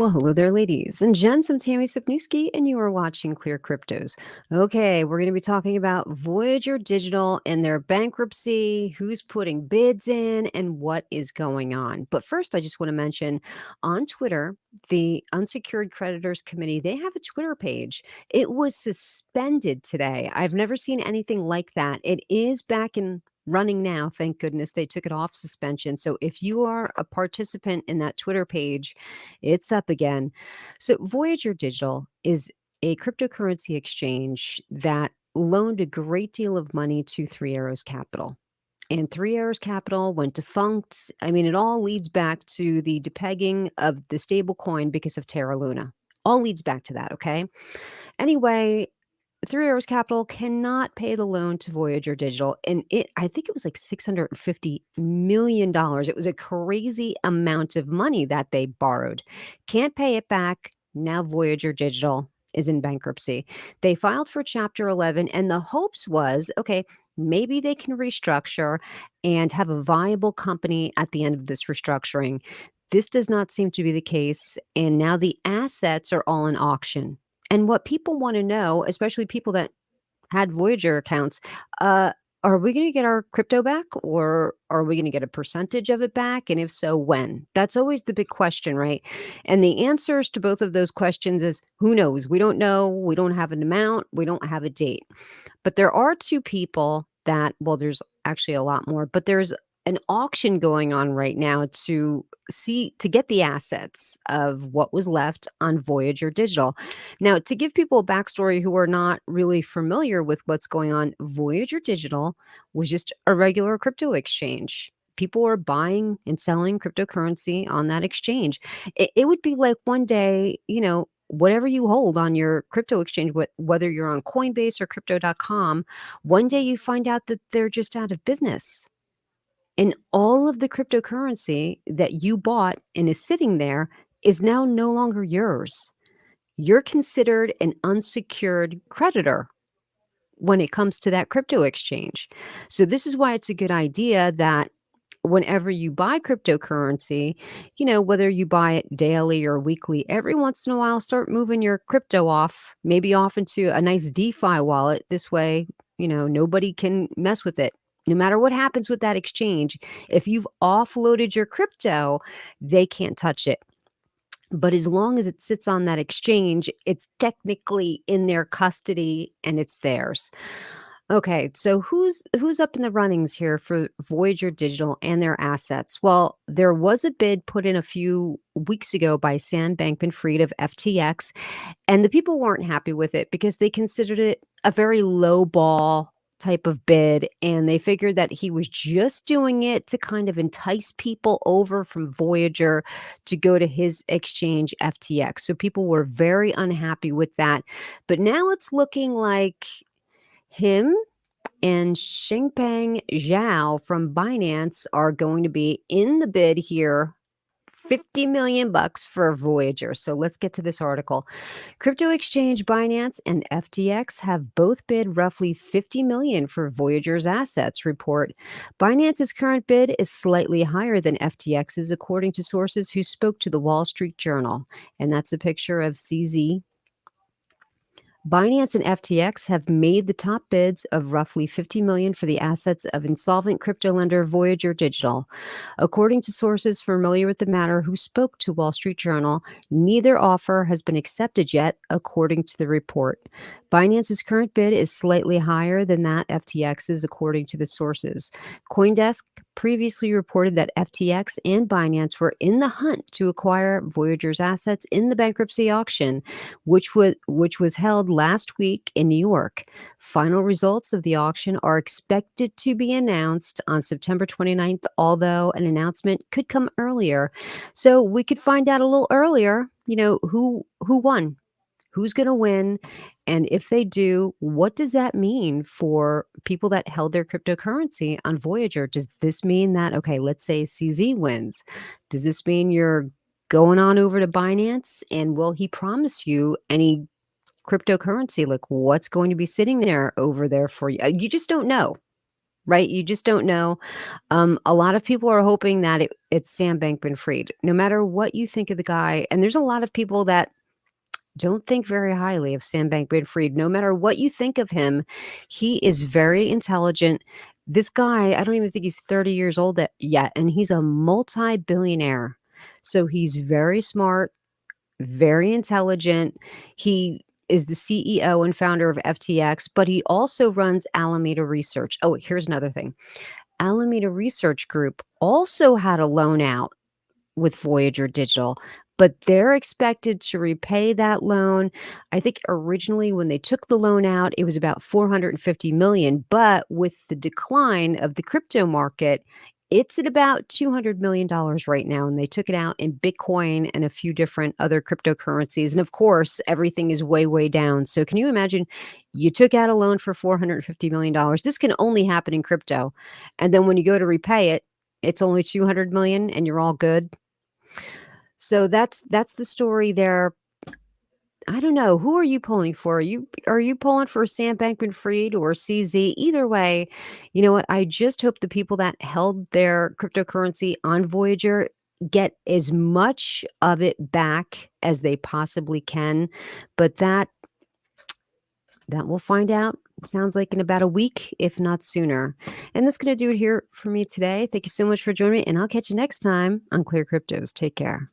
Well, hello there, ladies and gents. I'm Tammy Sipniewski, and you are watching Clear Cryptos. Okay, we're going to be talking about Voyager Digital and their bankruptcy, who's putting bids in, and what is going on. But first, I just want to mention on Twitter, the Unsecured Creditors Committee, they have a Twitter page. It was suspended today. I've never seen anything like that. It is back in running now, thank goodness they took it off suspension. So if you are a participant in that Twitter page, it's up again. So, Voyager Digital is a cryptocurrency exchange that loaned a great deal of money to Three Arrows Capital. And Three Arrows Capital went defunct. I mean, it all leads back to the depegging of the stable coin because of Terra Luna. All leads back to that, okay? Anyway, Three Arrows Capital cannot pay the loan to Voyager Digital, and I think it was like $650 million. It was a crazy amount of money that they borrowed. Can't pay it back. Now Voyager Digital is in bankruptcy. They filed for Chapter 11, and the hopes was, okay, maybe they can restructure and have a viable company at the end of this restructuring. This does not seem to be the case, and now the assets are all in auction. And what people want to know, especially people that had Voyager accounts, uh, are we going to get our crypto back, or are we going to get a percentage of it back? And if so, when? That's always the big question, right? And the answers to both of those questions is who knows? We don't know. We don't have an amount. We don't have a date. But there are two people that, well, there's actually a lot more, but there's an auction going on right now to get the assets of what was left on Voyager Digital. Now, to give people a backstory who are not really familiar with what's going on, Voyager Digital was just a regular crypto exchange. People were buying and selling cryptocurrency on that exchange. It would be like one day, whatever you hold on your crypto exchange, whether you're on Coinbase or crypto.com, one day you find out that they're just out of business. And all of the cryptocurrency that you bought and is sitting there is now no longer yours. You're considered an unsecured creditor when it comes to that crypto exchange. So, this is why it's a good idea that whenever you buy cryptocurrency, whether you buy it daily or weekly, every once in a while, start moving your crypto off, maybe off into a nice DeFi wallet. This way, nobody can mess with it. No matter what happens with that exchange, if you've offloaded your crypto, they can't touch it. But as long as it sits on that exchange, it's technically in their custody and it's theirs. Okay, so who's up in the runnings here for Voyager Digital and their assets? Well, there was a bid put in a few weeks ago by Sam Bankman-Fried of FTX, and the people weren't happy with it because they considered it a very low ball type of bid, and they figured that he was just doing it to kind of entice people over from Voyager to go to his exchange FTX. So people were very unhappy with that. But now it's looking like him and Xingpeng Zhao from Binance are going to be in the bid here. 50 million bucks for Voyager. So let's get to this article. Crypto exchange Binance and FTX have both bid roughly 50 million for Voyager's assets, report. Binance's current bid is slightly higher than FTX's, according to sources who spoke to the Wall Street Journal. And that's a picture of CZ. Binance and FTX have made the top bids of roughly 50 million for the assets of insolvent crypto lender Voyager Digital. According to sources familiar with the matter who spoke to Wall Street Journal, neither offer has been accepted yet, according to the report. Binance's current bid is slightly higher than that FTX's, according to the sources. CoinDesk previously reported that FTX and Binance were in the hunt to acquire Voyager's assets in the bankruptcy auction, which was held last week in New York. Final results of the auction are expected to be announced on September 29th, although an announcement could come earlier. So we could find out a little earlier, who won, who's going to win, and if they do, what does that mean for people that held their cryptocurrency on Voyager? Does this mean that, okay, let's say CZ wins? Does this mean you're going on over to Binance, and will he promise you any cryptocurrency? Like, what's going to be sitting there over there for you? You just don't know. right? You just don't know. A lot of people are hoping that it's Sam Bankman-Fried. No matter what you think of the guy, and there's a lot of people that don't think very highly of Sam Bankman-Fried. No matter what you think of him, he is very intelligent. This guy, I don't even think he's 30 years old yet, and he's a multi-billionaire. So he's very smart, very intelligent. He is the CEO and founder of FTX, but he also runs Alameda Research. Oh, here's another thing. Alameda Research Group also had a loan out with Voyager Digital, but they're expected to repay that loan. I think originally when they took the loan out, it was about 450 million, but with the decline of the crypto market, it's at about $200 million right now, and they took it out in Bitcoin and a few different other cryptocurrencies. And of course, everything is way, way down. So can you imagine you took out a loan for $450 million? This can only happen in crypto. And then when you go to repay it, it's only 200 million and you're all good. So that's the story there. I don't know, who are you pulling for? Are you pulling for Sam Bankman-Fried or CZ? Either way, you know what? I just hope the people that held their cryptocurrency on Voyager get as much of it back as they possibly can. But that we'll find out. Sounds like in about a week, if not sooner. And that's going to do it here for me today. Thank you so much for joining me, and I'll catch you next time on Clear Cryptos. Take care.